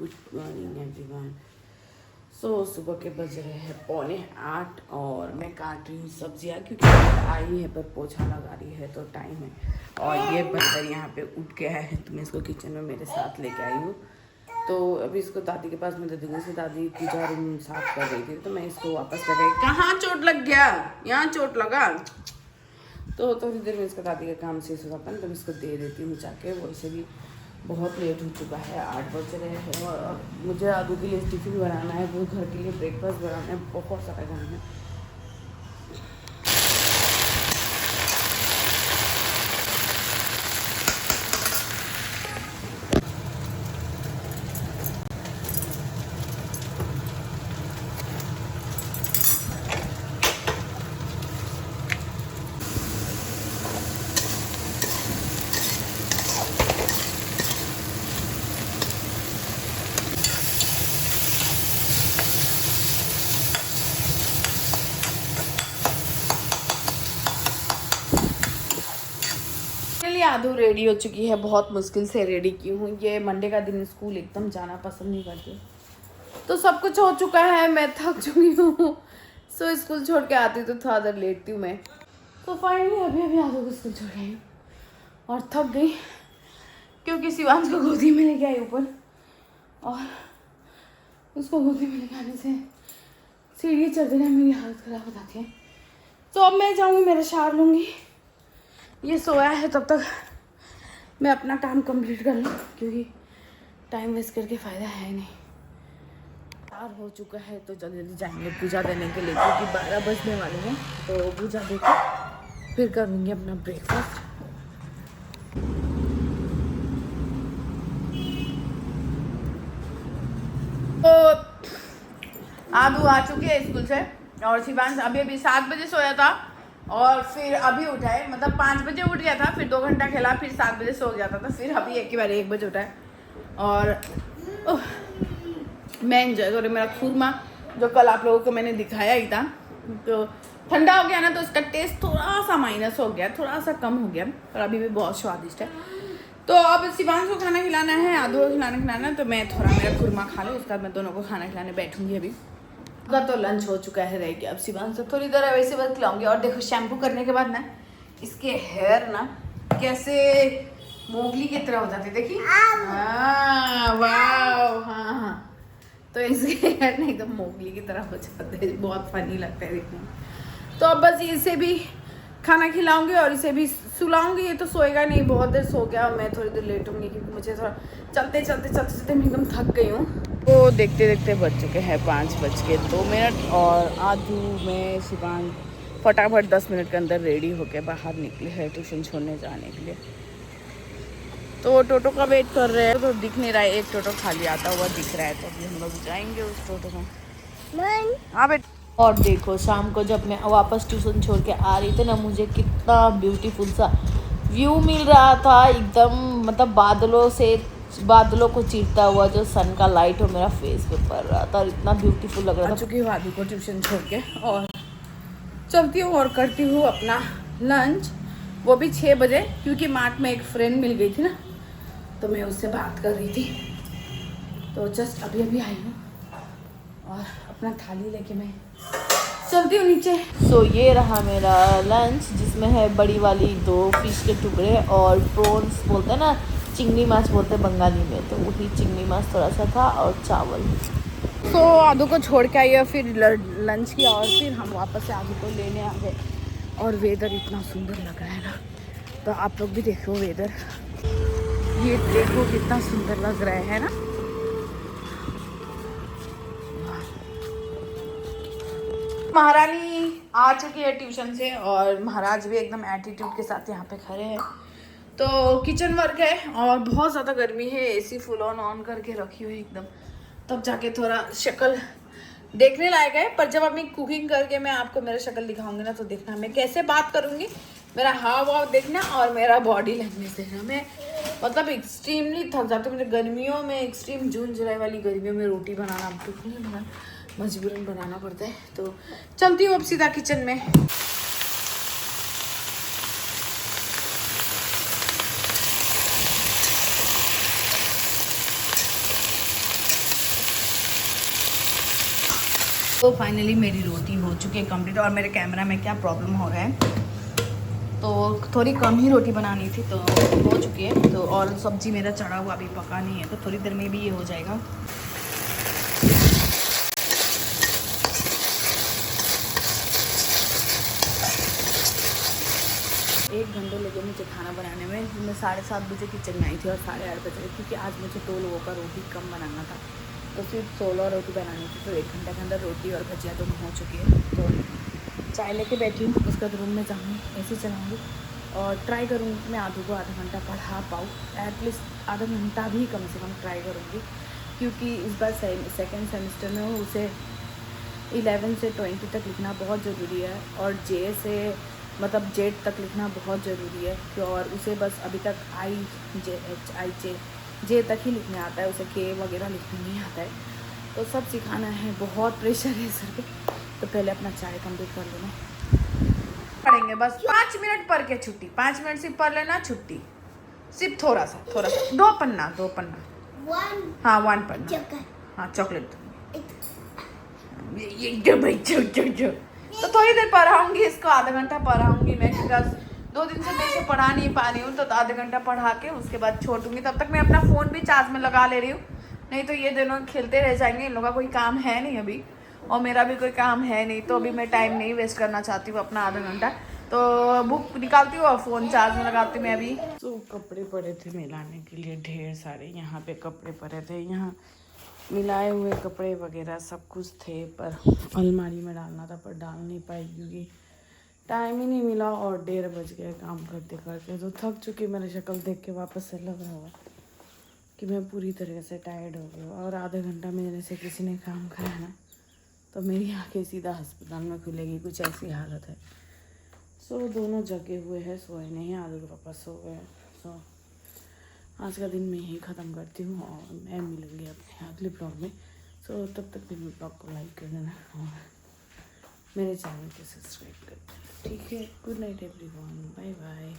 Good morning everyone. सुबह के बज रहे हैं 7:45 और मैं काट रही हूँ सब्जियाँ क्योंकि आई है पर पोछा लगा रही है तो टाइम है। और ये बंदर यहाँ पे उठ गया है तो मैं इसको किचन में मेरे साथ लेके आई हूँ। तो अभी इसको दादी के पास मैं दे दूँगी। दादी पूजा रूम साफ कर रही थी तो मैं इसको वापस कर रही। कहाँ चोट लग गया? यहाँ चोट लगा तो थोड़ी देर में इसका दादी का काम शेष हो जाता है तो मैं इसको दे देती हूँ जाके। वैसे भी बहुत लेट हो चुका है, 8 बज रहे हैं और मुझे आदू के लिए टिफ़िन बनाना है, वो घर के लिए ब्रेकफास्ट बनाना है, बहुत सारा काम है। आदू रेडी हो चुकी है, बहुत मुश्किल से रेडी की हूँ। ये मंडे का दिन स्कूल एकदम जाना पसंद नहीं करती तो सब कुछ हो चुका है, मैं थक चुकी हूँ। स्कूल छोड़ के आती तो थोड़ा देर लेटती हूँ मैं। तो फाइनली अभी आदू को स्कूल छोड़ आई और थक गई क्योंकि शिवांश को गोदी में लेके आई ऊपर और उसको गोदी में लेके आने से सीढ़ी चढ़ते ना मेरी हालत ख़राब हो जाती है। तो अब मैं जाऊँगी, मेरा शावर लूँगी। ये सोया है तब तक मैं अपना काम कंप्लीट कर लूँ क्योंकि टाइम वेस्ट करके फ़ायदा है नहीं। चार हो चुका है तो जल्दी जल्दी जाएंगे पूजा देने के लिए क्योंकि 12 बजने वाले हैं। तो पूजा देकर फिर करूँगी अपना ब्रेकफास्ट। तो आदू आ चुकी है स्कूल से और शिवांश अभी 7 बजे सोया था और फिर अभी उठा है, मतलब 5 बजे उठ गया था, फिर 2 घंटा खेला, फिर 7 बजे सो गया था, फिर अभी एक ही बार 1 बजे उठा है। और मैं एंजॉय कर रही हूँ मेरा खुरमा जो कल आप लोगों को मैंने दिखाया ही था। तो ठंडा हो गया ना तो इसका टेस्ट थोड़ा सा माइनस हो गया, थोड़ा सा कम हो गया, पर अभी भी बहुत स्वादिष्ट है। तो अब शिवांश को खाना खिलाना है, आदू को खिलाना है, तो मैं थोड़ा मेरा खुरमा खा लूँ, उसके बाद मैं दोनों को खाना खिलाने बैठूंगी। अभी का तो लंच हो चुका है, रह गया अब शिवांश से थोड़ी देर वैसे बस खिलाऊंगी। और देखो शैम्पू करने के बाद ना इसके हेयर ना कैसे मोगली की तरह हो जाते, देखिए। वाह, हाँ, तो इसके हेयर ना एकदम मोगली की तरह हो जाते हैं, बहुत फनी लगता है देखने में। तो अब बस इसे भी खाना खिलाऊंगी और इसे भी सुलाऊंगी। ये तो सोएगा नहीं, बहुत देर सो गया और मैं थोड़ी देर लेटूंगी क्योंकि मुझे थोड़ा चलते मैं एकदम थक गई हूँ। तो देखते देखते बज चुके हैं 5:02 और आदू में शिवांश फटाफट 10 मिनट के अंदर रेडी होके बाहर निकले हैं ट्यूशन छोड़ने जाने के लिए। तो टोटो का वेट कर रहे हैं तो दिख नहीं रहा है, एक टोटो खाली आता हुआ दिख रहा है तो अभी हम लोग जाएंगे उस टोटो में। हाँ बेटा। और देखो शाम को जब मैं वापस ट्यूशन छोड़ के आ रही थी ना, मुझे कितना ब्यूटीफुल सा व्यू मिल रहा था एकदम, मतलब बादलों को चीरता हुआ जो सन का लाइट हो मेरा फेस पे पड़ रहा था और इतना ब्यूटीफुल लग रहा था। चुकी हूँ आदू को ट्यूशन छोड़ के और चलती हूँ और करती हूँ अपना लंच, वो भी 6 बजे क्योंकि मार्ट में एक फ्रेंड मिल गई थी ना तो मैं उससे बात कर रही थी। तो जस्ट अभी आई हूँ और अपना थाली लेके मैं चलती हूँ नीचे। ये रहा मेरा लंच जिसमें है बड़ी वाली 2 फिश के टुकड़े और प्रॉन्स बोलते हैं ना, चिंगड़ी माछ बोलते हैं बंगाली में, तो वही चिंगड़ी माछ थोड़ा सा था और चावल। आदू को छोड़ के आई है, फिर लंच किया और फिर हम वापस से आदू को लेने आ गए। और वेदर इतना सुंदर लग रहा है ना, तो आप लोग भी देखो वेदर, ये देखो कितना सुंदर लग रहा है ना। महारानी आ चुकी है ट्यूशन से और महाराज भी एकदम एटीट्यूड के साथ यहाँ पे खड़े हैं। तो किचन वर्क है और बहुत ज़्यादा गर्मी है, एसी फुल ऑन करके रखी हुई एकदम, तब जाके थोड़ा शक्ल देखने लायक है। पर जब अब मैं कुकिंग करके मैं आपको मेरा शक्ल दिखाऊंगी ना तो देखना मैं कैसे बात करूँगी, मेरा हाव भाव देखना और मेरा बॉडी लैंग्वेज देखना। मैं मतलब एक्सट्रीमली थक जाती हूँ, मुझे गर्मियों में एक्सट्रीम जून जुलाई वाली गर्मियों में रोटी बनाना बिल्कुल नहीं बना, मजबूरन बनाना पड़ता है। तो चलती हूँ अब सीधा किचन में। तो फाइनली मेरी रोटी हो चुकी है कंप्लीट। और मेरे कैमरा में क्या प्रॉब्लम हो रहा है, तो थोड़ी कम ही रोटी बनानी थी तो हो चुकी है। तो और सब्जी मेरा चढ़ा हुआ अभी पका नहीं है, तो थोड़ी देर में भी ये हो जाएगा। एक घंटे लगे मुझे खाना बनाने में। मैं 7:30 बजे किचन में आई थी और 8:30 बजे, क्योंकि आज मुझे 2 लोगों का रोटी कम बनाना था, तो सिर्फ 16 रोटी बनानी थी। तो 1 घंटे के अंदर रोटी और भजिया दोनों हो चुकी है। तो चाय लेके बैठी हूँ, उसके बाद रूम में जाऊँगी, ऐसे चलाऊँगी और ट्राई करूँगी कि मैं आधू को आधा घंटा पढ़ा पाऊँ। एटलीस्ट आधा घंटा भी कम से कम ट्राई करूँगी, क्योंकि इस बार सेकेंड सेमेस्टर में हूँ, उसे 11 से 20 तक लिखना बहुत ज़रूरी है और जे से मतलब जेड तक लिखना बहुत ज़रूरी है। और उसे बस अभी तक जे तक ही लिखने आता है, उसे के वगैरह लिखने नहीं आता है। तो सब सिखाना है, बहुत प्रेशर है सर पे। तो पहले अपना चाय कंप्लीट कर लेना, पढ़ेंगे बस 5 मिनट पढ़ के छुट्टी। 5 मिनट सिर्फ पढ़ लेना, छुट्टी। सिर्फ थोड़ा सा 2 पन्ना 1 हाँ 1 पन्ना हाँ चॉकलेट। तो थोड़ी देर पढ़ाऊंगी इसको, आधा घंटा पढ़ाऊंगी मैं, क्योंकि 2 दिन से मैं इसे पढ़ा नहीं पा रही हूँ। तो आधा घंटा पढ़ा के उसके बाद छोड़ दूंगी। तब तक मैं अपना फ़ोन भी चार्ज में लगा ले रही हूँ, नहीं तो ये दोनों खेलते रह जाएंगे। इन लोगों का कोई काम है नहीं अभी, और मेरा भी कोई काम है नहीं, तो अभी मैं टाइम नहीं वेस्ट करना चाहती हूँ अपना आधा घंटा। तो बुक निकालती हूँ और फ़ोन चार्ज में लगाती हूँ मैं अभी। तो कपड़े पड़े थे मिलाने के लिए ढेर सारे, यहाँ पे कपड़े पड़े थे, यहाँ मिलाए हुए कपड़े वगैरह सब कुछ थे, पर अलमारी में डालना था, पर डाल नहीं पाई क्योंकि टाइम ही नहीं मिला और 1:30 बज गए काम करते करते। तो थक चुकी, मेरी शक्ल देख के वापस से लग रहा होगा कि मैं पूरी तरह से टायर्ड हो गई। और आधा घंटा मेरे से किसी ने काम कराया ना, तो मेरी आँखें सीधा अस्पताल में खुलेगी, कुछ ऐसी हालत है। सो दोनों जगे हुए हैं, सोए नहीं, आधे तो वापस सो गए। सो आज का दिन मैं यही ख़त्म करती हूँ और मैं मिलूँगी अपने अगले ब्लॉग में। सो तब तक मेरे ब्लॉग को लाइक कर देना और मेरे चैनल को सब्सक्राइब कर देना, ठीक है। Good night everyone, bye bye.